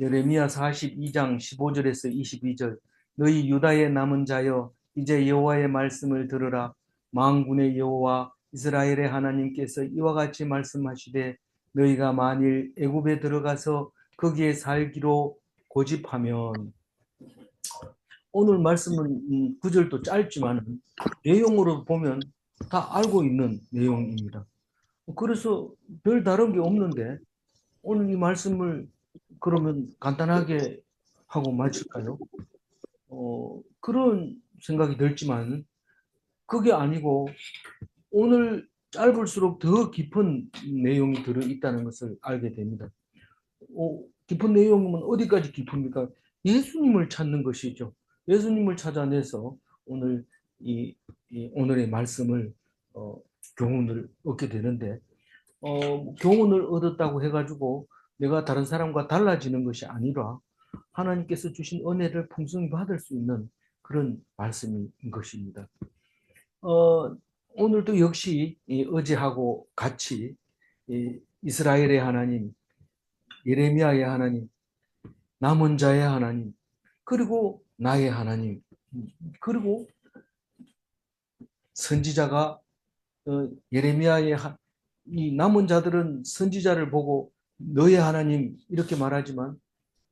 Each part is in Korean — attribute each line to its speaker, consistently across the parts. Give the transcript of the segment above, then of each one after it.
Speaker 1: 예레미야 42장 15절에서 22절. 너희 유다의 남은 자여 이제 여호와의 말씀을 들으라. 만군의 여호와 이스라엘의 하나님께서 이와 같이 말씀하시되 너희가 만일 애굽에 들어가서 거기에 살기로 고집하면. 오늘 말씀은 구절도 짧지만 내용으로 보면 다 알고 있는 내용입니다. 그래서 별 다른 게 없는데 오늘 이 말씀을 그러면 간단하게 하고 마칠까요? 그런 생각이 들지만 그게 아니고 오늘 짧을수록 더 깊은 내용이 들어있다는 것을 알게 됩니다. 깊은 내용은 어디까지 깊습니까? 예수님을 찾는 것이죠. 예수님을 찾아내서 오늘 오늘의 말씀을 교훈을 얻게 되는데 교훈을 얻었다고 해가지고 내가 다른 사람과 달라지는 것이 아니라 하나님께서 주신 은혜를 풍성히 받을 수 있는 그런 말씀인 것입니다. 오늘도 역시 어제하고 같이 이스라엘의 하나님, 예레미야의 하나님, 남은 자의 하나님, 그리고 나의 하나님, 그리고 선지자가 예레미야의 이 남은 자들은 선지자를 보고 너의 하나님 이렇게 말하지만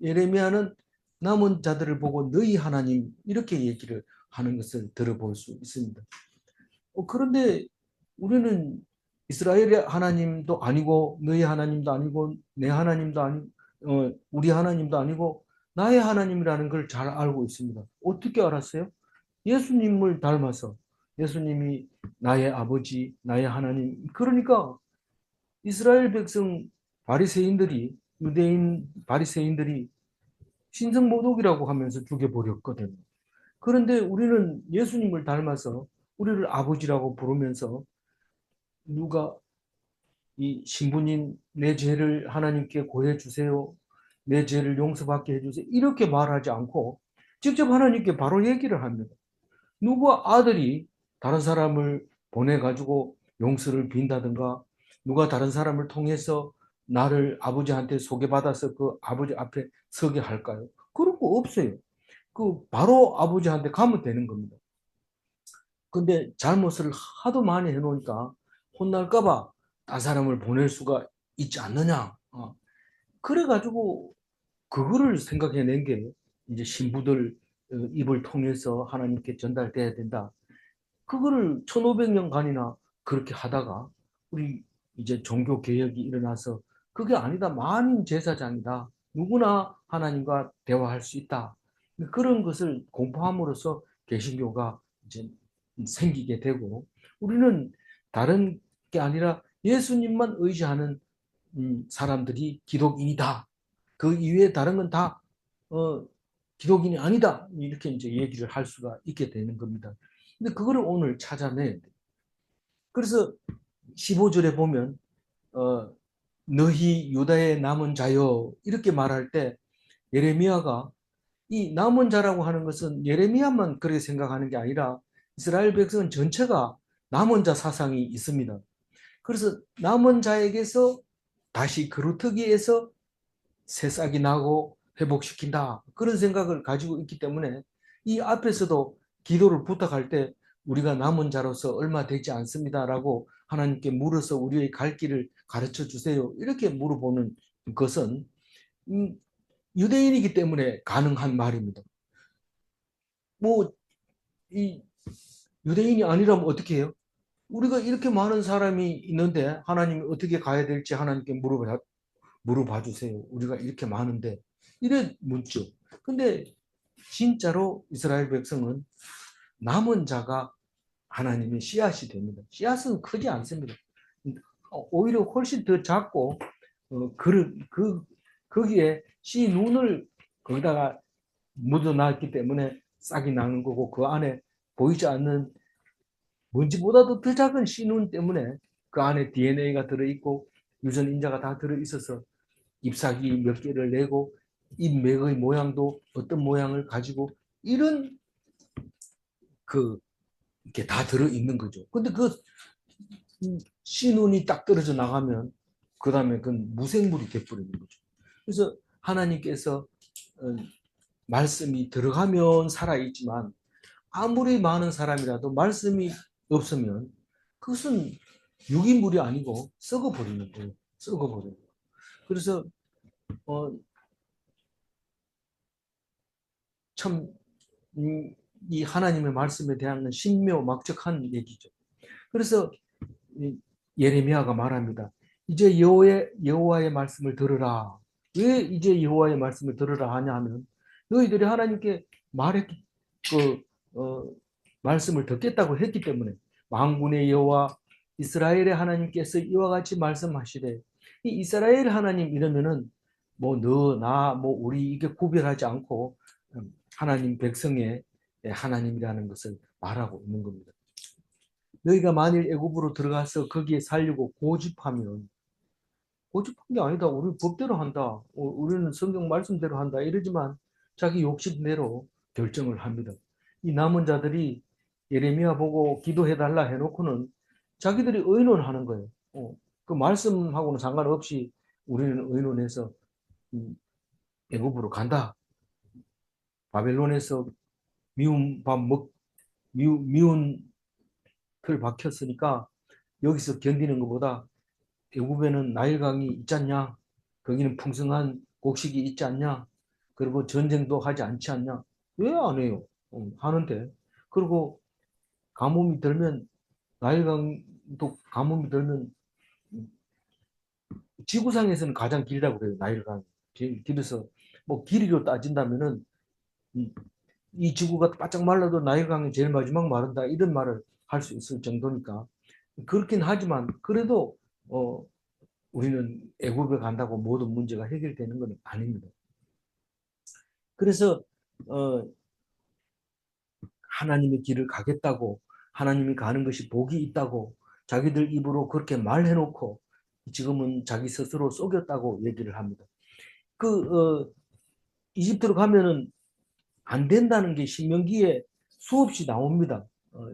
Speaker 1: 예레미야는 남은 자들을 보고 너희 하나님 이렇게 얘기를 하는 것을 들어볼 수 있습니다. 그런데 우리는 이스라엘의 하나님도 아니고 너희 하나님도 아니고 내 하나님도 아니고 우리 하나님도 아니고 나의 하나님이라는 걸 잘 알고 있습니다. 어떻게 알았어요? 예수님을 닮아서 예수님이 나의 아버지, 나의 하나님. 그러니까 이스라엘 백성 바리새인들이 유대인 바리새인들이 신성모독이라고 하면서 죽여버렸거든요. 그런데 우리는 예수님을 닮아서 우리를 아버지라고 부르면서 누가 이 신부님 내 죄를 하나님께 고해 주세요. 내 죄를 용서받게 해주세요. 이렇게 말하지 않고 직접 하나님께 바로 얘기를 합니다. 누가 아들이 다른 사람을 보내가지고 용서를 빈다든가 누가 다른 사람을 통해서 나를 아버지한테 소개받아서 그 아버지 앞에 서게 할까요? 그런 거 없어요. 그 바로 아버지한테 가면 되는 겁니다. 근데 잘못을 하도 많이 해놓으니까 혼날까봐 딴 사람을 보낼 수가 있지 않느냐. 그래가지고 그거를 생각해낸 게 이제 신부들 입을 통해서 하나님께 전달돼야 된다. 그거를 1500년간이나 그렇게 하다가 우리 이제 종교 개혁이 일어나서 그게 아니다. 만인 제사장이다. 누구나 하나님과 대화할 수 있다. 그런 것을 공포함으로써 개신교가 이제 생기게 되고 우리는 다른 게 아니라 예수님만 의지하는 사람들이 기독인이다. 그 이외에 다른 건 다 기독인이 아니다. 이렇게 이제 얘기를 할 수가 있게 되는 겁니다. 근데 그거를 오늘 찾아내야 돼. 그래서 15절에 보면 어, 너희 유다의 남은 자여 이렇게 말할 때 예레미야가 이 남은 자라고 하는 것은 예레미야만 그렇게 생각하는 게 아니라 이스라엘 백성 전체가 남은 자 사상이 있습니다. 그래서 남은 자에게서 다시 그루터기에서 새싹이 나고 회복시킨다. 그런 생각을 가지고 있기 때문에 이 앞에서도 기도를 부탁할 때 우리가 남은 자로서 얼마 되지 않습니다라고 하나님께 물어서 우리의 갈 길을 가르쳐 주세요. 이렇게 물어보는 것은 유대인이기 때문에 가능한 말입니다. 뭐 이 유대인이 아니라면 어떻게 해요? 우리가 이렇게 많은 사람이 있는데 하나님이 어떻게 가야 될지 하나님께 물어봐 주세요. 우리가 이렇게 많은데 이래 묻죠. 근데 진짜로 이스라엘 백성은 남은 자가 하나님의 씨앗이 됩니다. 씨앗은 크지 않습니다. 오히려 훨씬 더 작고 거기에 씨 눈을 거기다가 묻어놨기 때문에 싹이 나는 거고 그 안에 보이지 않는 먼지보다도 더 작은 씨 눈 때문에 그 안에 DNA가 들어있고 유전인자가 다 들어있어서 잎사귀 몇 개를 내고 잎맥의 모양도 어떤 모양을 가지고 이런 그 이렇게 다 들어 있는 거죠. 근데 그 씨눈이 딱 떨어져 나가면 그 다음에 그건 무생물이 돼버리는 거죠. 그래서 하나님께서 말씀이 들어가면 살아있지만 아무리 많은 사람이라도 말씀이 없으면 그것은 유기물이 아니고 썩어버리는 거예요. 썩어버려요. 그래서 참 이 하나님의 말씀에 대한 신묘막적한 얘기죠. 그래서 예레미야가 말합니다. 이제 여호와의 말씀을 들으라. 왜 이제 여호와의 말씀을 들으라 하냐 하면 너희들이 하나님께 말했기 말씀을 듣겠다고 했기 때문에 만군의 여호와 이스라엘의 하나님께서 이와 같이 말씀하시되 이 이스라엘 하나님 이러면은 뭐 너, 나, 뭐 우리 이게 구별하지 않고 하나님 백성의 하나님이라는 것을 말하고 있는 겁니다. 너희가 만일 애굽으로 들어가서 거기에 살려고 고집하면 고집한 게 아니다. 우리 법대로 한다. 우리는 성경 말씀대로 한다. 이러지만 자기 욕심대로 결정을 합니다. 이 남은 자들이 예레미야 보고 기도해달라 해놓고는 자기들이 의논하는 거예요. 그 말씀하고는 상관없이 우리는 의논해서 애굽으로 간다. 바벨론에서 미운 틀 박혔으니까 여기서 견디는 것보다 애굽에는 나일강이 있지 않냐? 거기는 풍성한 곡식이 있지 않냐? 그리고 전쟁도 하지 않지 않냐? 왜 안 해요? 하는데. 그리고 가뭄이 들면 나일강도 가뭄이 들면 지구상에서는 가장 길다고 그래요. 나일강. 길어서 뭐 길이로 따진다면은 이 지구가 바짝 말라도 나일강이 제일 마지막 마른다 이런 말을 할 수 있을 정도니까 그렇긴 하지만 그래도 우리는 애굽에 간다고 모든 문제가 해결되는 건 아닙니다. 그래서 하나님의 길을 가겠다고 하나님이 가는 것이 복이 있다고 자기들 입으로 그렇게 말해놓고 지금은 자기 스스로 속였다고 얘기를 합니다. 이집트로 가면은 안 된다는 게 신명기에 수없이 나옵니다.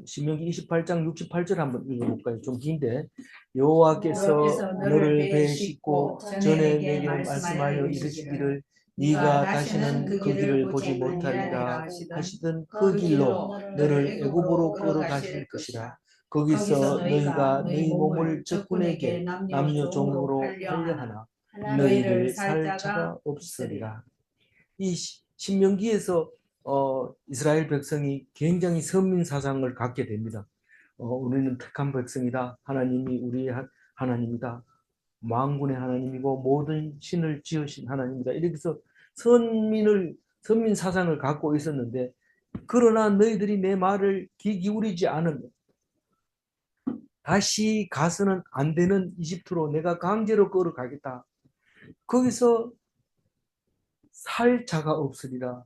Speaker 1: 신명기 28장 68절 한번 읽어볼까요? 좀 긴데 여호와께서 너를 배에 싣고 전에 내게 말씀하여 이르시기를 네가 다시는 그 길을 보지 못하리라 하시던 그 길로 너를 애굽으로 끌어가실 것이라. 거기서 너희가 너희 몸을 적군에게 남녀 종으로 팔려하나 너희를 살 자가 없으리라. 이 신명기에서 이스라엘 백성이 굉장히 선민 사상을 갖게 됩니다. 우리는 택한 백성이다. 하나님이 우리의 하나님이다. 만군의 하나님이고 모든 신을 지으신 하나님이다. 이렇게 해서 선민 사상을 갖고 있었는데 그러나 너희들이 내 말을 귀 기울이지 않으면 다시 가서는 안 되는 이집트로 내가 강제로 끌어가겠다. 거기서 살 자가 없으리라.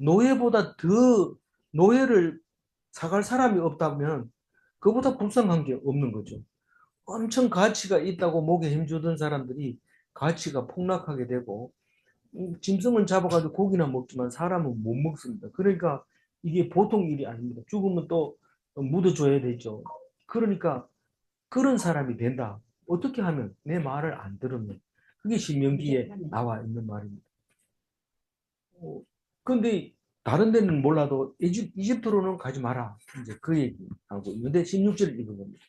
Speaker 1: 노예보다 더 노예를 사갈 사람이 없다면 그보다 불쌍한 게 없는 거죠. 엄청 가치가 있다고 목에 힘주던 사람들이 가치가 폭락하게 되고 짐승은 잡아가지고 고기나 먹지만 사람은 못 먹습니다. 그러니까 이게 보통 일이 아닙니다. 죽으면 또 묻어줘야 되죠. 그러니까 그런 사람이 된다. 어떻게 하면 내 말을 안 들으면 그게 신명기에 나와 있는 말입니다. 근데 다른 데는 몰라도 이집트로는 가지 마라. 이제 그 얘기하고 있는데 16절 읽은 겁니다.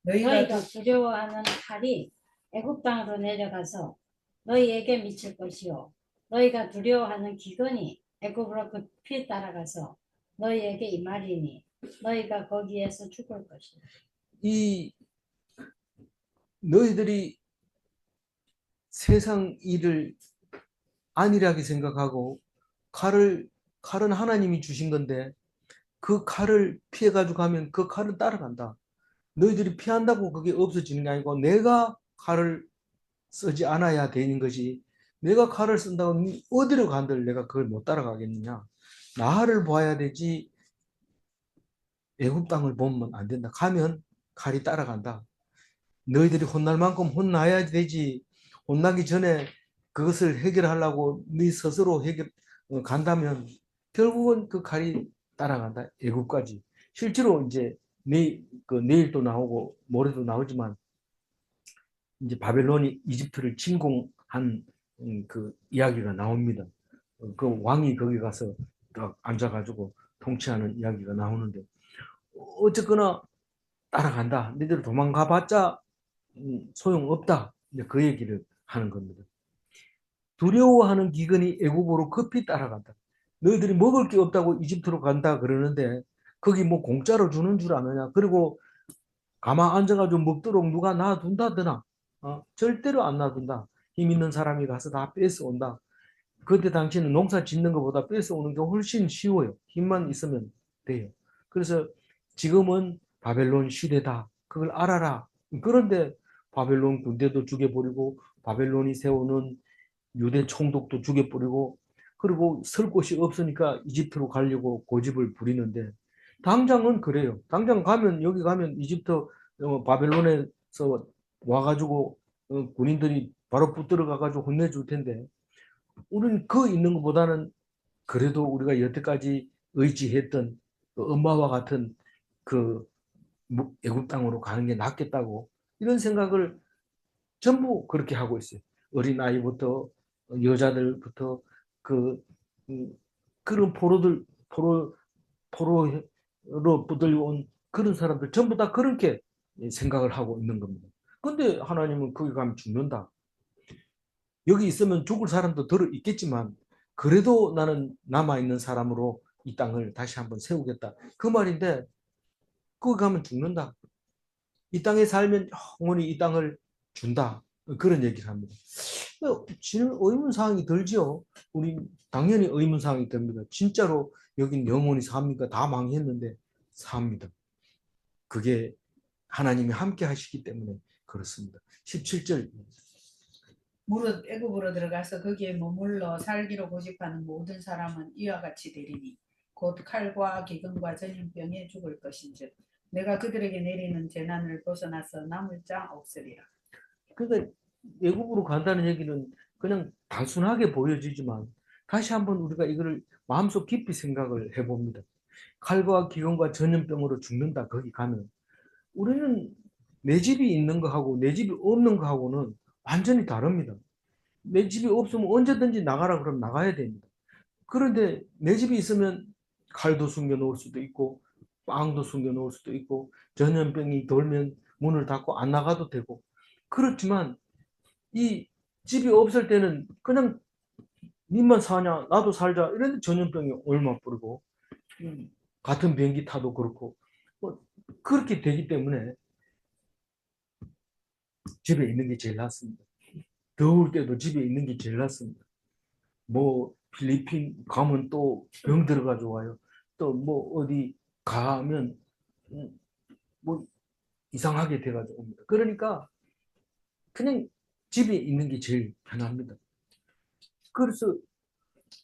Speaker 2: 너희가 두려워하는 칼이 애굽 땅으로 내려가서 너희에게 미칠 것이요 너희가 두려워하는 기근이 애굽으로 급히 따라가서 너희에게 임하리니 너희가 거기에서 죽을 것이다.
Speaker 1: 이 너희들이 세상 일을 안일하게 생각하고 칼은 하나님이 주신 건데 그 칼을 피해가지고 가면 그 칼은 따라간다. 너희들이 피한다고 그게 없어지는 게 아니고 내가 칼을 쓰지 않아야 되는 것이 내가 칼을 쓴다고 어디로 간들 내가 그걸 못 따라가겠느냐. 나를 봐야 되지 애굽 땅을 보면 안 된다. 가면 칼이 따라간다. 너희들이 혼날 만큼 혼나야 되지. 혼나기 전에 그것을 해결하려고 네 스스로 간다면 결국은 그 칼이 따라간다. 애굽까지. 실제로 이제 내일도 나오고 모레도 나오지만 이제 바벨론이 이집트를 침공한 그 이야기가 나옵니다. 그 왕이 거기 가서 딱 앉아가지고 통치하는 이야기가 나오는데 어쨌거나 따라간다. 너희들 도망가봤자 소용없다. 이제 그 얘기를 하는 겁니다. 두려워하는 기근이 애굽으로 급히 따라간다. 너희들이 먹을 게 없다고 이집트로 간다 그러는데 거기 뭐 공짜로 주는 줄 아느냐. 그리고 가만 앉아가지고 먹도록 누가 놔둔다더나. 절대로 안 놔둔다. 힘 있는 사람이 가서 다 뺏어온다. 그때 당시에는 농사 짓는 것보다 뺏어오는 게 훨씬 쉬워요. 힘만 있으면 돼요. 그래서 지금은 바벨론 시대다. 그걸 알아라. 그런데 바벨론 군대도 죽여버리고 바벨론이 세우는 유대 총독도 죽여버리고 그리고 설 곳이 없으니까 이집트로 가려고 고집을 부리는데 당장은 그래요. 당장 가면 여기 가면 이집트 바벨론에서 와가지고 군인들이 바로 붙들어 가가지고 혼내줄 텐데 우리는 그 있는 것보다는 그래도 우리가 여태까지 의지했던 그 엄마와 같은 그 애굽 땅으로 가는 게 낫겠다고 이런 생각을 전부 그렇게 하고 있어요. 어린 아이부터 여자들부터 그 그런 포로로 붙들려온 그런 사람들 전부 다 그렇게 생각을 하고 있는 겁니다. 근데 하나님은 거기 가면 죽는다. 여기 있으면 죽을 사람도 들어 있겠지만 그래도 나는 남아있는 사람으로 이 땅을 다시 한번 세우겠다. 그 말인데 거기 가면 죽는다. 이 땅에 살면 영원히 이 땅을 준다. 그런 얘기를 합니다. 지금 의문사항이 들죠. 우리 당연히 의문사항이 듭니다. 진짜로 여긴 영원히 삽니까? 다 망했는데 삽니다. 그게 하나님이 함께 하시기 때문에 그렇습니다. 17절
Speaker 3: 무릇 애굽으로 들어가서 거기에 머물러 살기로 고집하는 모든 사람은 이와 같이 되리니 곧 칼과 기근과 전염병에 죽을 것인즉 내가 그들에게 내리는 재난을 벗어나서 남을 자 없으리라.
Speaker 1: 그러니까 외국으로 간다는 얘기는 그냥 단순하게 보여지지만 다시 한번 우리가 이거를 마음속 깊이 생각을 해봅니다. 칼과 기근과 전염병으로 죽는다 거기 가면 우리는 내 집이 있는 거하고 내 집이 없는 거하고는 완전히 다릅니다. 내 집이 없으면 언제든지 나가라 그러면 나가야 됩니다. 그런데 내 집이 있으면 칼도 숨겨 놓을 수도 있고 빵도 숨겨 놓을 수도 있고 전염병이 돌면 문을 닫고 안 나가도 되고 그렇지만 이 집이 없을 때는 그냥 니만 사냐 나도 살자 이런데 전염병이 얼마 뿌리고 같은 비행기 타도 그렇고 뭐 그렇게 되기 때문에 집에 있는 게 제일 낫습니다. 더울 때도 집에 있는 게 제일 낫습니다. 뭐 필리핀 가면 또 병 들어가지고 와요. 또 뭐 어디 가면 뭐 이상하게 돼가지고 옵니다. 그러니까 그냥 집에 있는 게 제일 편합니다. 그래서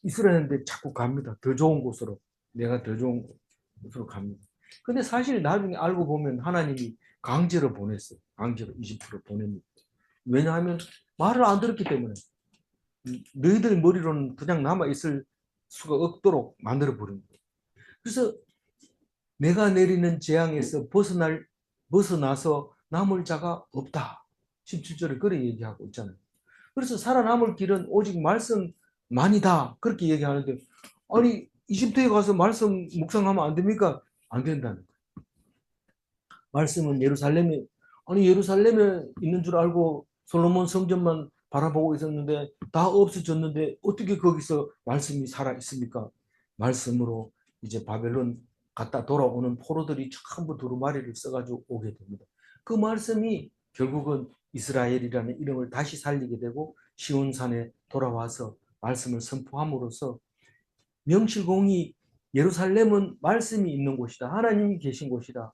Speaker 1: 이스라엘인데 자꾸 갑니다. 더 좋은 곳으로. 내가 더 좋은 곳으로 갑니다. 근데 사실 나중에 알고 보면 하나님이 강제로 보냈어요. 강제로 이집트로 보냅니다. 왜냐하면 말을 안 들었기 때문에 너희들 머리로는 그냥 남아 있을 수가 없도록 만들어 버린 거예요. 그래서 내가 내리는 재앙에서 벗어나서 남을 자가 없다. 17절에 그렇게 얘기하고 있잖아요. 그래서 살아남을 길은 오직 말씀만이다. 그렇게 얘기하는데 아니 이집트에 가서 말씀 묵상하면 안 됩니까? 안 된다는 거예요. 말씀은 예루살렘에 있는 줄 알고 솔로몬 성전만 바라보고 있었는데 다 없어졌는데 어떻게 거기서 말씀이 살아 있습니까? 말씀으로 이제 바벨론 갔다 돌아오는 포로들이 전부 두루마리를 써가지고 오게 됩니다. 그 말씀이 결국은 이스라엘이라는 이름을 다시 살리게 되고 시온산에 돌아와서 말씀을 선포함으로써 명실공히 예루살렘은 말씀이 있는 곳이다. 하나님이 계신 곳이다.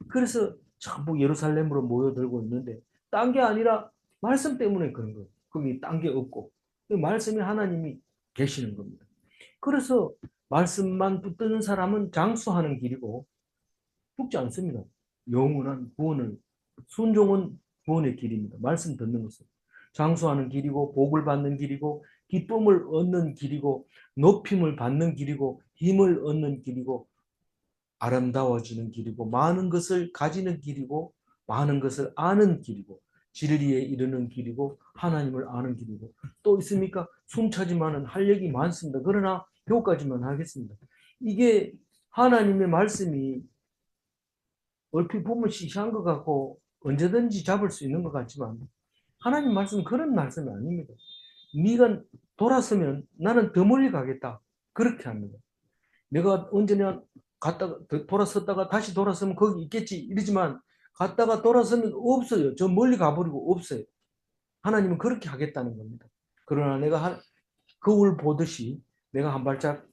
Speaker 1: 그래서 전부 예루살렘으로 모여들고 있는데 딴 게 아니라 말씀 때문에 그런 거예요. 거기 딴 게 없고 그 말씀이 하나님이 계시는 겁니다. 그래서 말씀만 붙드는 사람은 장수하는 길이고 죽지 않습니다. 영원한 구원을 순종은 구원의 길입니다. 말씀 듣는 것은 장수하는 길이고 복을 받는 길이고 기쁨을 얻는 길이고 높임을 받는 길이고 힘을 얻는 길이고 아름다워지는 길이고 많은 것을 가지는 길이고 많은 것을 아는 길이고 진리에 이르는 길이고 하나님을 아는 길이고 또 있습니까? 숨차지만은 할 얘기 많습니다. 그러나 여기까지만 하겠습니다. 이게 하나님의 말씀이 얼핏 보면 시시한 것 같고 언제든지 잡을 수 있는 것 같지만 하나님 말씀은 그런 말씀이 아닙니다. 네가 돌아서면 나는 더 멀리 가겠다. 그렇게 합니다. 내가 언제나 갔다가 돌아섰다가 다시 돌아서면 거기 있겠지 이러지만 갔다가 돌아서면 없어요. 저 멀리 가버리고 없어요. 하나님은 그렇게 하겠다는 겁니다. 그러나 내가 거울 보듯이 내가 한 발짝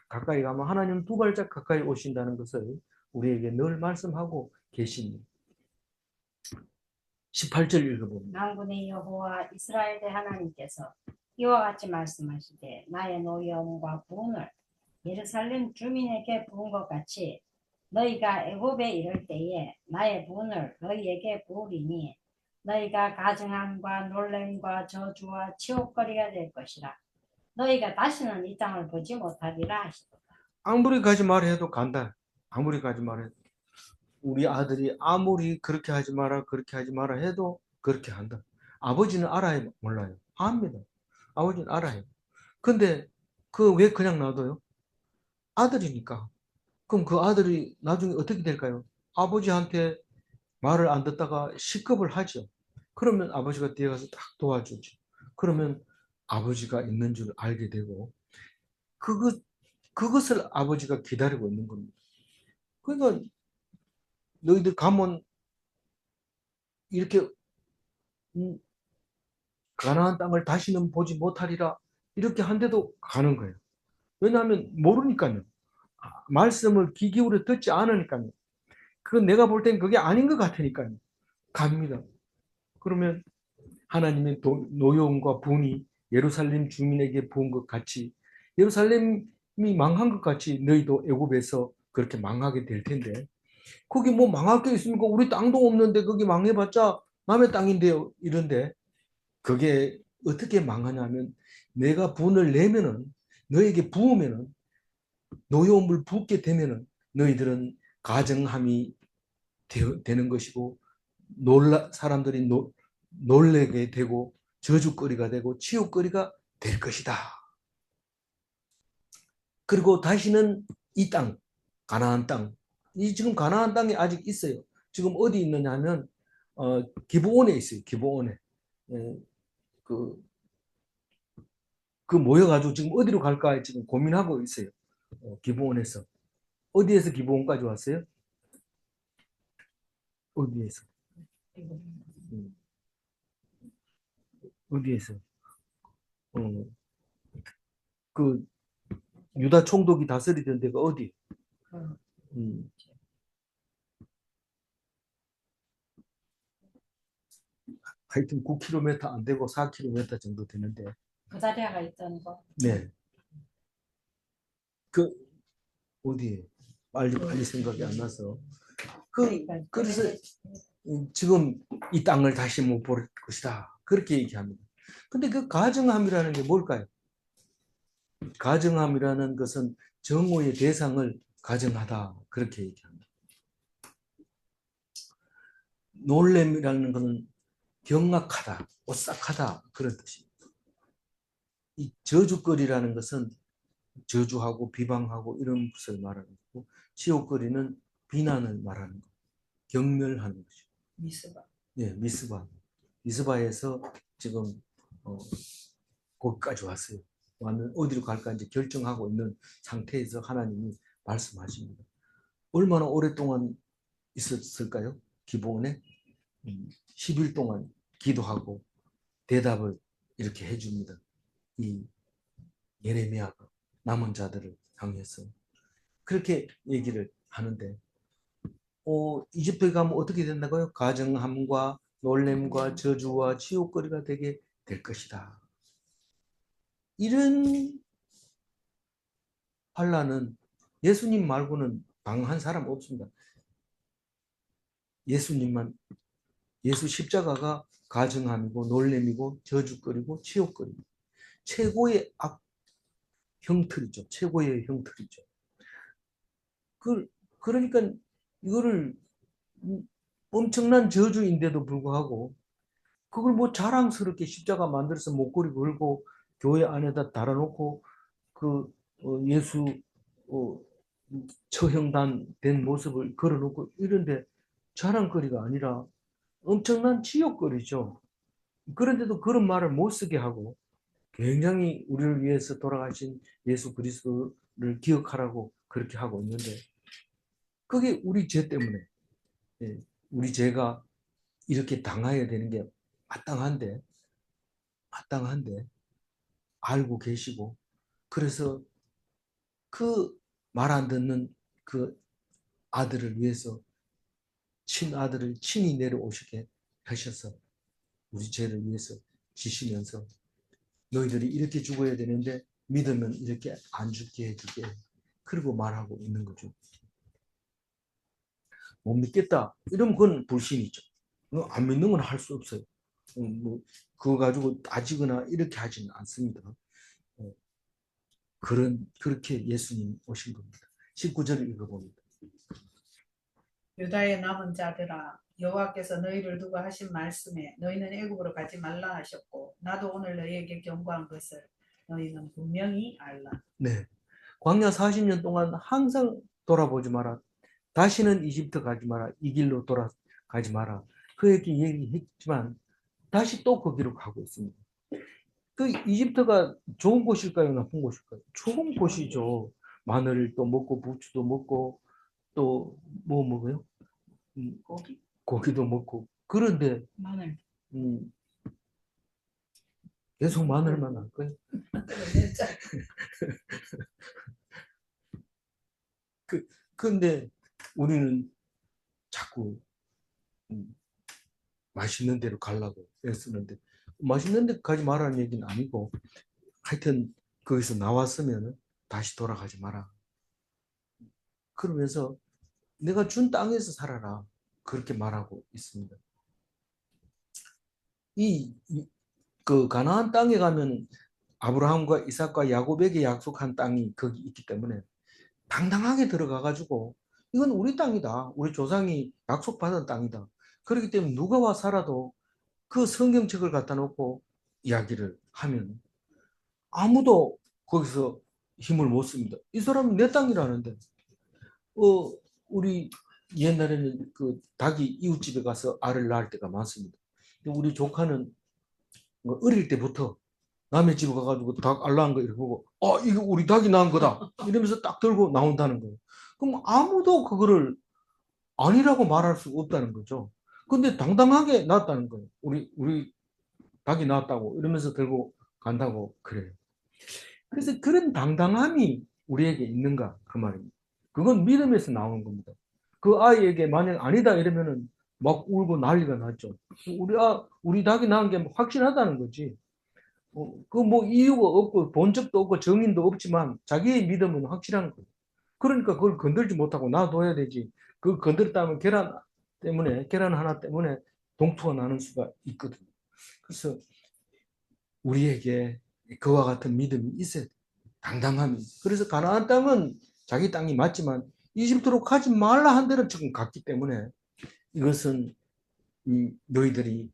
Speaker 1: 가까이 가면 하나님은 두 발짝 가까이 오신다는 것을 우리에게 늘 말씀하고 계십니다. 18절 읽어봅니다.
Speaker 2: 만군의 여호와 이스라엘의 하나님께서 이와 같이 말씀하시되 나의 노여움과 부흥을 예루살렘 주민에게 부은 것 같이 너희가 애굽에 이를 때에 나의 분을 너희에게 부으리니 너희가 가증함과 놀램과 저주와 치욕거리가 될 것이라. 너희가 다시는 이 땅을 보지 못하리라 하시도다.
Speaker 1: 아무리 가지 말아 해도 간다. 아무리 가지 말아 해도. 우리 아들이 아무리 그렇게 하지 마라 그렇게 하지 마라 해도 그렇게 한다. 아버지는 알아요? 몰라요? 압니다. 아버지는 알아요. 근데 그 왜 그냥 놔둬요? 아들이니까. 그럼 그 아들이 나중에 어떻게 될까요? 아버지한테 말을 안 듣다가 식겁을 하죠. 그러면 아버지가 뒤에 가서 딱 도와주죠. 그러면 아버지가 있는 줄 알게 되고 그것을 아버지가 기다리고 있는 겁니다. 그러니까 너희들 가면 이렇게 가나안 땅을 다시는 보지 못하리라 이렇게 한데도 가는 거예요. 왜냐하면 모르니까요. 말씀을 귀 기울여 듣지 않으니까요. 그건 내가 볼 땐 그게 아닌 것 같으니까요. 갑니다. 그러면 하나님의 노여움과 분이 예루살렘 주민에게 부은 것 같이 예루살렘이 망한 것 같이 너희도 애굽에서 그렇게 망하게 될 텐데 거기 뭐 망할 게 있습니까? 우리 땅도 없는데 거기 망해봤자 남의 땅인데요. 이런데 그게 어떻게 망하냐면 내가 분을 내면은 너에게 부으면은 노여움을 붓게 되면은 너희들은 가정함이 되는 것이고 사람들이 놀래게 되고 저주거리가 되고 치욕거리가 될 것이다. 그리고 다시는 이 땅, 가나안 땅, 이 지금 가나안 땅이 아직 있어요. 지금 어디 있느냐면 기브온에 있어요. 기브온에. 그, 그 모여가지고 지금 어디로 갈까 지금 고민하고 있어요. 기브온에서. 어디에서 기브온까지 왔어요? 어디에서? 어디에서? 어, 그 유다 총독이 다스리던 데가 어디? 음, 하여튼 9km 안 되고 4km 정도 되는데.
Speaker 2: 그다리아가 있던 거.
Speaker 1: 네. 그 어디에? 빨리 생각이 안 나서. 그래서 지금 이 땅을 다시 못 볼 것이다. 그렇게 얘기합니다. 근데 그 가증함이라는 게 뭘까요? 가증함이라는 것은 정오의 대상을 가증하다. 그렇게 얘기합니다. 놀램이라는 것은 경악하다, 오싹하다 그런 뜻입니다. 이 저주거리라는 것은 저주하고 비방하고 이런 것을 말하는 거고 치욕거리는 비난을 말하는 거, 경멸하는 것이죠.
Speaker 3: 미스바.
Speaker 1: 예, 미스바. 미스바에서 지금 거기까지 왔어요. 왔는 어디로 갈까 이제 결정하고 있는 상태에서 하나님이 말씀하십니다. 얼마나 오랫동안 있었을까요? 기본에 10일 동안 기도하고 대답을 이렇게 해줍니다. 이 예레미야가 남은 자들을 향해서 그렇게 얘기를 하는데 이집트에 가면 어떻게 된다고요? 가증함과 놀램과 저주와 치욕거리가 되게 될 것이다. 이런 환란은 예수님 말고는 방한 사람 없습니다. 예수 십자가가 가증함이고 놀램이고 저주거리고 치욕거리고 최고의 형틀이죠. 최고의 형틀이죠. 그러니까 이거를 엄청난 저주인데도 불구하고 그걸 뭐 자랑스럽게 십자가 만들어서 목걸이 걸고 교회 안에다 달아놓고 그 예수 어, 처형단 된 모습을 걸어놓고 이런데 자랑거리가 아니라 엄청난 치욕거리죠. 그런데도 그런 말을 못 쓰게 하고 굉장히 우리를 위해서 돌아가신 예수 그리스도를 기억하라고 그렇게 하고 있는데 그게 우리 죄 때문에 예, 우리 죄가 이렇게 당해야 되는 게 마땅한데 알고 계시고 그래서 그 말 안 듣는 그 아들을 위해서 친아들을 친히 내려오시게 하셔서 우리 죄를 위해서 지시면서 너희들이 이렇게 죽어야 되는데 믿으면 이렇게 안 죽게 해줄게. 그리고 말하고 있는 거죠. 못 믿겠다. 이러면 그건 불신이죠. 안 믿는 건 할 수 없어요. 뭐 그거 가지고 따지거나 이렇게 하지는 않습니다. 그렇게 예수님 오신 겁니다. 19절을 읽어봅니다.
Speaker 3: 유다의 남은 자들아 여호와께서 너희를 두고 하신 말씀에 너희는 애굽으로 가지 말라 하셨고 나도 오늘 너희에게 경고한 것을 너희는 분명히 알라.
Speaker 1: 네. 광야 40년 동안 항상 돌아보지 마라. 다시는 이집트 가지 마라. 이 길로 돌아가지 마라. 그에게 얘기했지만 다시 또 거기로 가고 있습니다. 그 이집트가 좋은 곳일까요? 나쁜 곳일까요? 좋은 곳이죠. 마늘도 먹고 부추도 먹고 또 뭐 먹어요? 고기도 먹고. 그런데
Speaker 2: 마늘.
Speaker 1: 계속 마늘만 할 거예요. 근데 우리는 자꾸 맛있는 데로 가려고 애쓰는데 맛있는 데 가지 말라는 얘기는 아니고 하여튼 거기서 나왔으면 다시 돌아가지 마라. 그러면서 내가 준 땅에서 살아라. 그렇게 말하고 있습니다. 그 가나안 땅에 가면 아브라함과 이삭과 야곱에게 약속한 땅이 거기 있기 때문에 당당하게 들어가 가지고 이건 우리 땅이다. 우리 조상이 약속받은 땅이다. 그렇기 때문에 누가 와 살아도 그 성경책을 갖다 놓고 이야기를 하면 아무도 거기서 힘을 못 씁니다. 이 사람은 내 땅이라는데 우리 옛날에는 그 닭이 이웃집에 가서 알을 낳을 때가 많습니다. 우리 조카는 어릴 때부터 남의 집에 가가지고 닭 알 낳은 거 이렇게 보고 이거 우리 닭이 낳은 거다 이러면서 딱 들고 나온다는 거예요. 그럼 아무도 그거를 아니라고 말할 수 없다는 거죠. 근데 당당하게 낳았다는 거예요. 우리 닭이 낳았다고 이러면서 들고 간다고 그래요. 그래서 그런 당당함이 우리에게 있는가 그 말입니다. 그건 믿음에서 나오는 겁니다. 그 아이에게 만약 아니다 이러면은 막 울고 난리가 났죠. 우리 닭이 낳은 게 확실하다는 거지. 그 뭐 이유가 없고 본 적도 없고 정인도 없지만 자기의 믿음은 확실한 거예요. 그러니까 그걸 건들지 못하고 놔둬야 되지. 그 건드렸다면 계란 하나 때문에 동투가 나는 수가 있거든요. 그래서 우리에게 그와 같은 믿음이 있어야 돼. 당당함이. 그래서 가나안 땅은 자기 땅이 맞지만 이집트로 가지 말라 한 데는 지금 갔기 때문에 이것은 너희들이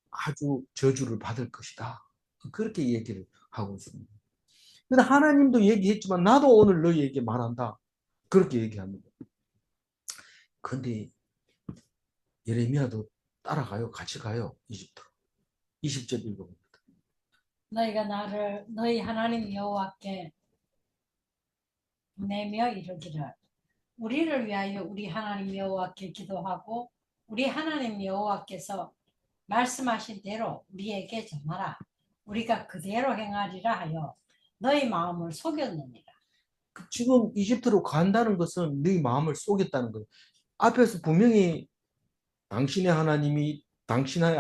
Speaker 1: 아주 저주를 받을 것이다. 그렇게 얘기를 하고 있습니다. 근데 하나님도 얘기했지만 나도 오늘 너희에게 말한다. 그렇게 얘기합니다. 근데 예레미야도 따라가요. 같이 가요. 이집트로. 20절 읽어봅니다.
Speaker 2: 너희가 나를 너희 하나님 여호와께 내며 이르기를 우리를 위하여 우리 하나님 여호와께 기도하고 우리 하나님 여호와께서 말씀하신 대로 우리에게 전하라. 우리가 그대로 행하리라 하여 너희 마음을 속였느니라.
Speaker 1: 지금 이집트로 간다는 것은 네 마음을 속였다는 거예요. 앞에서 분명히 당신의 하나님이 당신의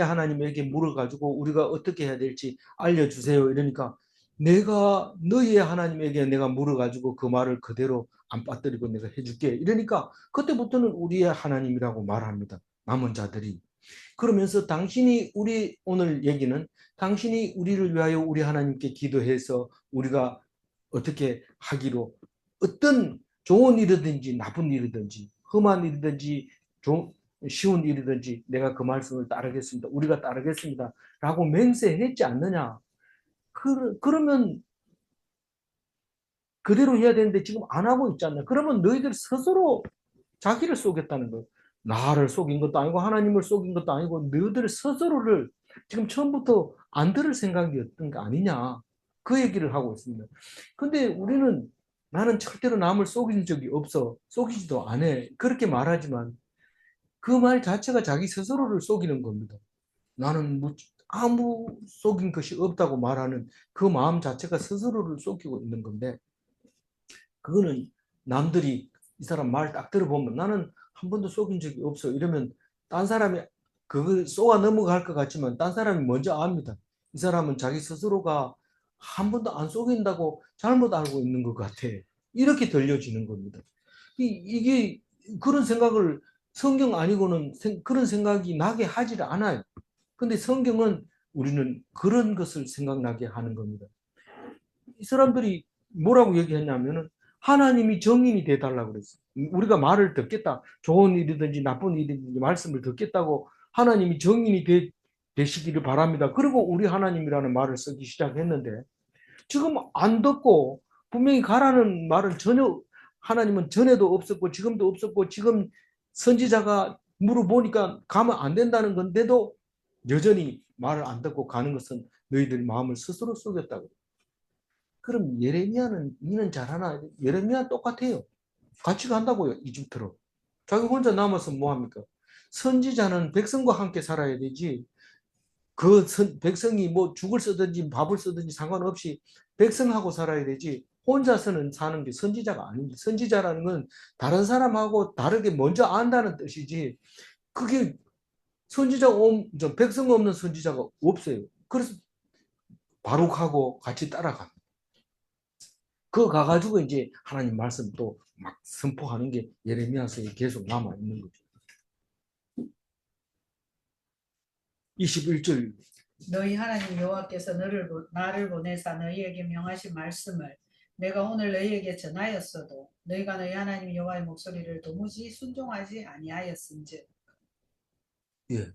Speaker 1: 하나님에게 물어가지고 우리가 어떻게 해야 될지 알려주세요. 이러니까 내가 너희의 하나님에게 내가 물어가지고 그 말을 그대로 안 빠뜨리고 내가 해줄게. 이러니까 그때부터는 우리의 하나님이라고 말합니다. 남은 자들이. 그러면서 오늘 얘기는 당신이 우리를 위하여 우리 하나님께 기도해서 우리가 어떻게 하기로 어떤 좋은 일이든지 나쁜 일이든지 험한 일이든지 쉬운 일이든지 내가 그 말씀을 따르겠습니다. 우리가 따르겠습니다. 라고 맹세했지 않느냐. 그러면 그대로 해야 되는데 지금 안 하고 있지 않나. 그러면 너희들 스스로 자기를 속였다는 거예요. 나를 속인 것도 아니고 하나님을 속인 것도 아니고 너희들 스스로를 지금 처음부터 안 들을 생각이었던 게 아니냐. 그 얘기를 하고 있습니다. 근데 우리는 나는 절대로 남을 속인 적이 없어. 속이지도 않아. 그렇게 말하지만 그 말 자체가 자기 스스로를 속이는 겁니다. 나는 아무 속인 것이 없다고 말하는 그 마음 자체가 스스로를 속이고 있는 건데 그거는 남들이 이 사람 말 딱 들어보면 나는 한 번도 속인 적이 없어 이러면 딴 사람이 그걸 쏘아 넘어갈 것 같지만 딴 사람이 먼저 압니다. 이 사람은 자기 스스로가 한 번도 안 속인다고 잘못 알고 있는 것 같아. 이렇게 들려지는 겁니다. 이게 그런 생각을 성경 아니고는 그런 생각이 나게 하질 않아요. 근데 성경은 우리는 그런 것을 생각나게 하는 겁니다. 이 사람들이 뭐라고 얘기했냐면은 하나님이 정인이 돼달라고 그랬어요. 우리가 말을 듣겠다. 좋은 일이든지 나쁜 일이든지 말씀을 듣겠다고 하나님이 정인이 되시기를 바랍니다. 그리고 우리 하나님이라는 말을 쓰기 시작했는데 지금 안 듣고 분명히 가라는 말은 전혀 하나님은 전에도 없었고 지금도 없었고 지금 선지자가 물어보니까 가면 안 된다는 건데도 여전히 말을 안 듣고 가는 것은 너희들 마음을 스스로 속였다고. 그럼 예레미야는 이는 잘하나? 예레미야 똑같아요. 같이 간다고요. 이집트로. 자기 혼자 남아서 뭐 합니까? 선지자는 백성과 함께 살아야 되지. 백성이 뭐 죽을 쓰든지 밥을 쓰든지 상관없이 백성하고 살아야 되지. 혼자서는 사는 게 선지자가 아닙니다. 선지자라는 건 다른 사람하고 다르게 먼저 안다는 뜻이지. 그게 백성 없는 선지자가 없어요. 그래서 바룩하고 같이 따라갑니다. 그거 가가지고 이제 하나님 말씀 또 막 선포하는 게 예레미야서에 계속 남아 있는 거죠. 21절.
Speaker 3: 너희 하나님 여호와께서 나를 보내사 너희에게 명하신 말씀을 내가 오늘 너희에게 전하였어도 너희가 너희 하나님 여호와의 목소리를 도무지 순종하지 아니하였은즉.
Speaker 1: 예.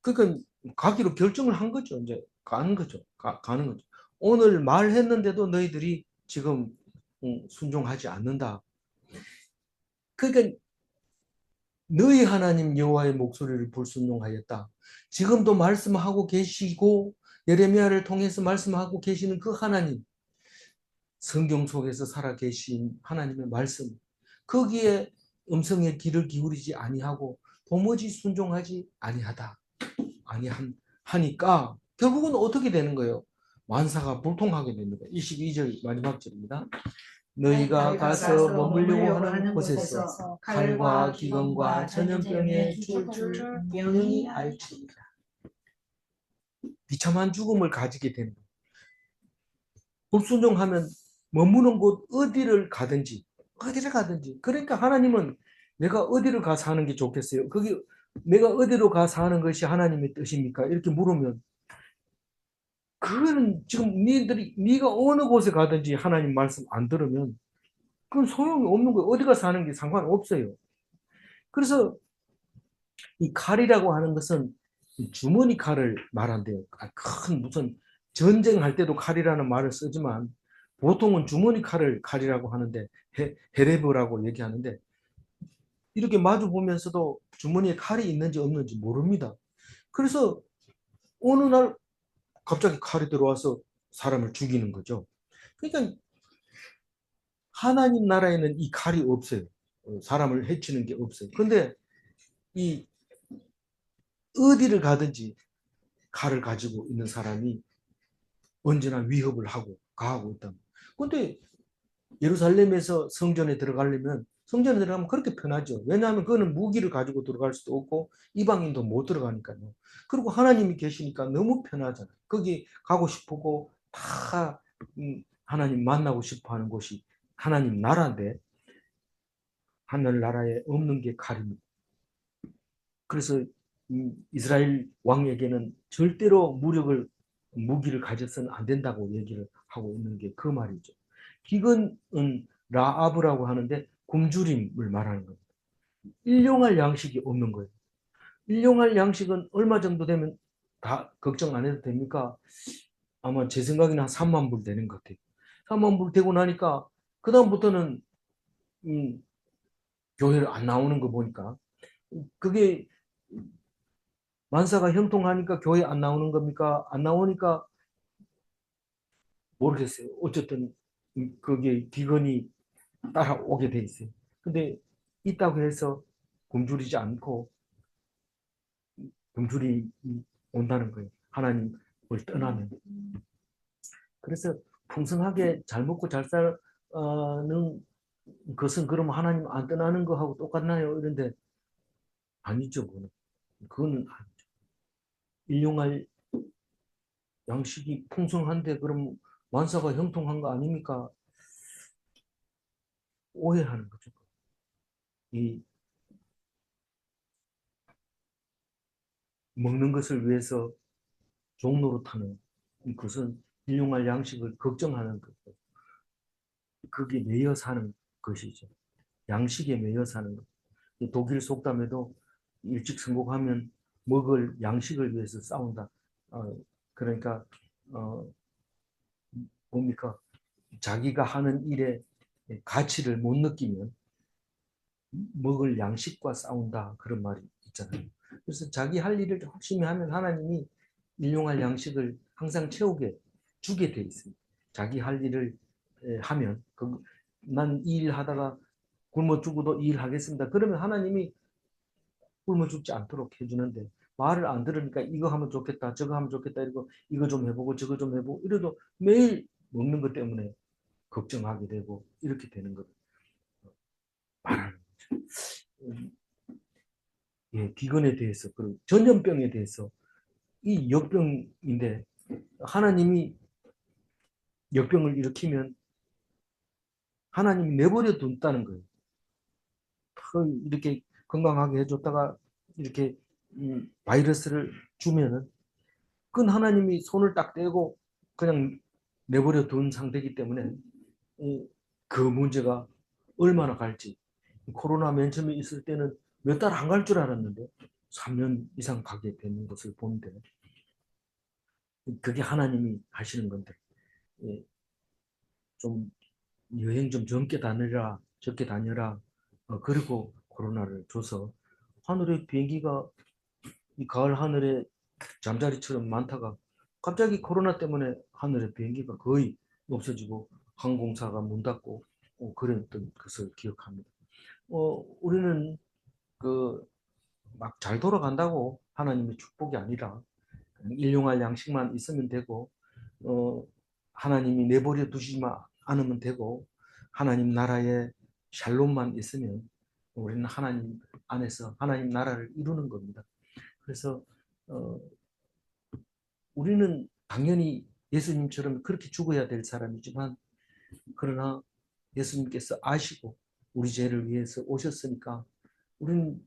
Speaker 1: 그러니까 가기로 결정을 한 거죠. 이제 가는 거죠. 가는 거죠. 오늘 말했는데도 너희들이 지금 순종하지 않는다. 그러니까 너희 하나님 여호와의 목소리를 불순종하였다. 지금도 말씀하고 계시고 예레미야를 통해서 말씀하고 계시는 그 하나님, 성경 속에서 살아 계신 하나님의 말씀, 거기에 음성의 귀를 기울이지 아니하고 도무지 순종하지 하니까 결국은 어떻게 되는 거예요? 만사가 불통하게 됩니다. 22절 마지막 절입니다. 너희가 가서 머물려고 하는 곳에서 칼과 기근과 전염병에 죽을 줄 분명히 알지니라. 비참한 죽음을 가지게 됩니다. 불순종하면 머무는 곳 어디를 가든지 그러니까 하나님은 내가 어디를 가 사는 게 좋겠어요? 거기 내가 어디로 가 사는 것이 하나님의 뜻입니까? 이렇게 물으면 그거는 지금 네가 어느 곳에 가든지 하나님 말씀 안 들으면 그건 소용이 없는 거예요. 어디가 사는 게 상관없어요. 그래서 이 칼이라고 하는 것은 주머니 칼을 말한대요. 큰 무슨 전쟁할 때도 칼이라는 말을 쓰지만 보통은 주머니 칼을 칼이라고 하는데 헤레브라고 얘기하는데 이렇게 마주 보면서도 주머니에 칼이 있는지 없는지 모릅니다. 그래서 어느 날 갑자기 칼이 들어와서 사람을 죽이는 거죠. 그러니까 하나님 나라에는 이 칼이 없어요. 사람을 해치는 게 없어요. 근데 이 어디를 가든지 칼을 가지고 있는 사람이 언제나 위협을 하고 가하고 있다. 근데 예루살렘에서 성전에 들어가려면 성전에 들어가면 그렇게 편하죠. 왜냐하면 그거는 무기를 가지고 들어갈 수도 없고 이방인도 못 들어가니까요. 그리고 하나님이 계시니까 너무 편하잖아요. 거기 가고 싶고 다 하나님 만나고 싶어하는 곳이 하나님 나라인데 하늘나라에 없는 게 칼입니다. 그래서 이스라엘 왕에게는 절대로 무기를 가져서는 안 된다고 얘기를 하고 있는 게 그 말이죠. 기근은 라아브라고 하는데 굶주림을 말하는 겁니다. 일용할 양식이 없는 거예요. 일용할 양식은 얼마 정도 되면 다 걱정 안 해도 됩니까? 아마 제 생각에는 한 3만 불 되는 것 같아요. 3만 불 되고 나니까 그다음부터는 교회를 안 나오는 거 보니까 그게 만사가 형통하니까 교회 안 나오는 겁니까? 안 나오니까 모르겠어요. 어쨌든 그게 기근이 따라오게 돼 있어요. 근데 있다고 해서 굶주리지 않고 굶주리 온다는 거예요. 하나님을 떠나면. 그래서 풍성하게 잘 먹고 잘 사는 것은 그럼 하나님 안 떠나는 거하고 똑같나요? 이런데 아니죠. 그거는 아니죠. 일용할 양식이 풍성한데 그럼 만사가 형통한 거 아닙니까? 오해하는 거죠. 이 먹는 것을 위해서 종노릇하는 그것은 일용할 양식을 걱정하는 것. 그게 매여 사는 것이죠. 양식에 매여 사는 것. 독일 속담에도 일찍 성공하면 먹을 양식을 위해서 싸운다. 그러니까 어, 뭡니까? 자기가 하는 일에 가치를 못 느끼면 먹을 양식과 싸운다. 그런 말이 있잖아요. 그래서 자기 할 일을 열심히 하면 하나님이 일용할 양식을 항상 채우게 주게 돼 있습니다. 자기 할 일을 하면 난 이 일 하다가 굶어 죽어도 이 일 하겠습니다. 그러면 하나님이 굶어 죽지 않도록 해주는데 말을 안 들으니까 이거 하면 좋겠다 저거 하면 좋겠다 이러고 이거 좀 해보고 저거 좀 해보고 이래도 매일 먹는 것 때문에 걱정하게 되고 이렇게 되는 것 말하는 거죠. 예, 기근에 대해서 그리고 전염병에 대해서 이 역병인데 하나님이 역병을 일으키면 하나님이 내버려 둔다는 거예요. 이렇게 건강하게 해줬다가 이렇게 바이러스를 주면은 그건 하나님이 손을 딱 떼고 그냥 내버려 둔 상태이기 때문에 그 문제가 얼마나 갈지 코로나 맨 처음에 있을 때는 몇 달 안 갈 줄 알았는데 3년 이상 가게 되는 것을 보는데 그게 하나님이 하시는 건데 예, 좀 여행 좀 젊게 다니라 적게 다녀라 그리고 코로나를 줘서 하늘에 비행기가 이 가을 하늘에 잠자리처럼 많다가 갑자기 코로나 때문에 하늘에 비행기가 거의 없어지고 항공사가 문 닫고 그랬던 것을 기억합니다. 우리는 그 막 잘 돌아간다고 하나님의 축복이 아니라 일용할 양식만 있으면 되고 어, 하나님이 내버려 두시만 않으면 되고 하나님 나라의 샬롬만 있으면 우리는 하나님 안에서 하나님 나라를 이루는 겁니다. 그래서 어, 우리는 당연히 예수님처럼 그렇게 죽어야 될 사람이지만 그러나 예수님께서 아시고 우리 죄를 위해서 오셨으니까 우리는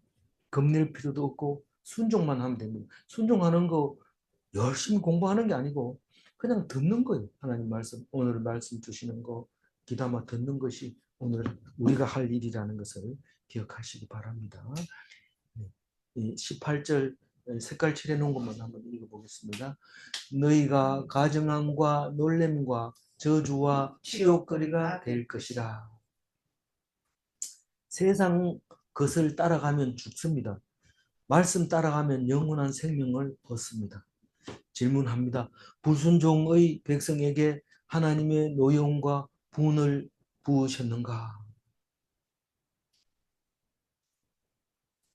Speaker 1: 겁낼 필요도 없고 순종만 하면 됩니다. 순종하는 거 열심히 공부하는 게 아니고 그냥 듣는 거예요. 하나님 말씀, 오늘 말씀 주시는 거 귀담아 듣는 것이 오늘 우리가 할 일이라는 것을 기억하시기 바랍니다. 18절 색깔 칠해 놓은 것만 한번 읽어보겠습니다. 너희가 가증함과 놀램과 저주와 치욕거리가 될 것이라. 세상 것을 따라가면 죽습니다. 말씀 따라가면 영원한 생명을 얻습니다. 질문합니다. 불순종의 백성에게 하나님의 노여움과 분을 부으셨는가?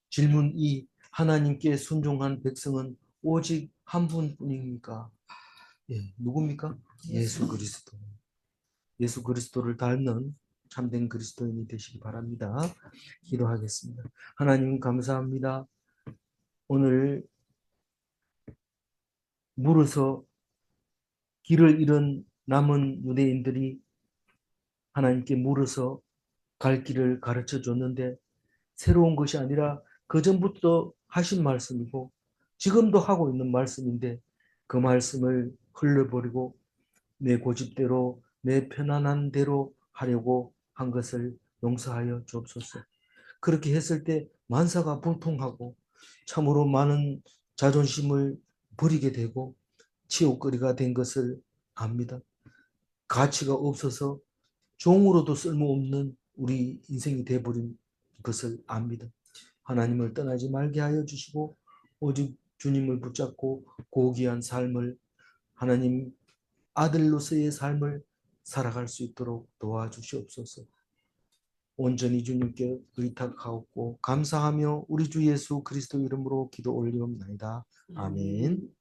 Speaker 1: 질문 2. 하나님께 순종한 백성은 오직 한 분뿐입니까? 예, 누굽니까? 예수 그리스도. 예수 그리스도를 닮는 참된 그리스도인이 되시기 바랍니다. 기도하겠습니다. 하나님 감사합니다. 오늘 물어서 길을 잃은 남은 유대인들이 하나님께 물어서 갈 길을 가르쳐 줬는데 새로운 것이 아니라 그전부터 하신 말씀이고 지금도 하고 있는 말씀인데 그 말씀을 흘려버리고 내 고집대로 내 편안한 대로 하려고 한 것을 용서하여 주옵소서. 그렇게 했을 때 만사가 불통하고 참으로 많은 자존심을 버리게 되고 치욕거리가 된 것을 압니다. 가치가 없어서 종으로도 쓸모없는 우리 인생이 되어버린 것을 압니다. 하나님을 떠나지 말게 하여 주시고 오직 주님을 붙잡고 고귀한 삶을 하나님 아들로서의 삶을 살아갈 수 있도록 도와주시옵소서. 온전히 주님께 의탁하옵고 감사하며 우리 주 예수 그리스도 이름으로 기도 올리옵나이다. 아멘.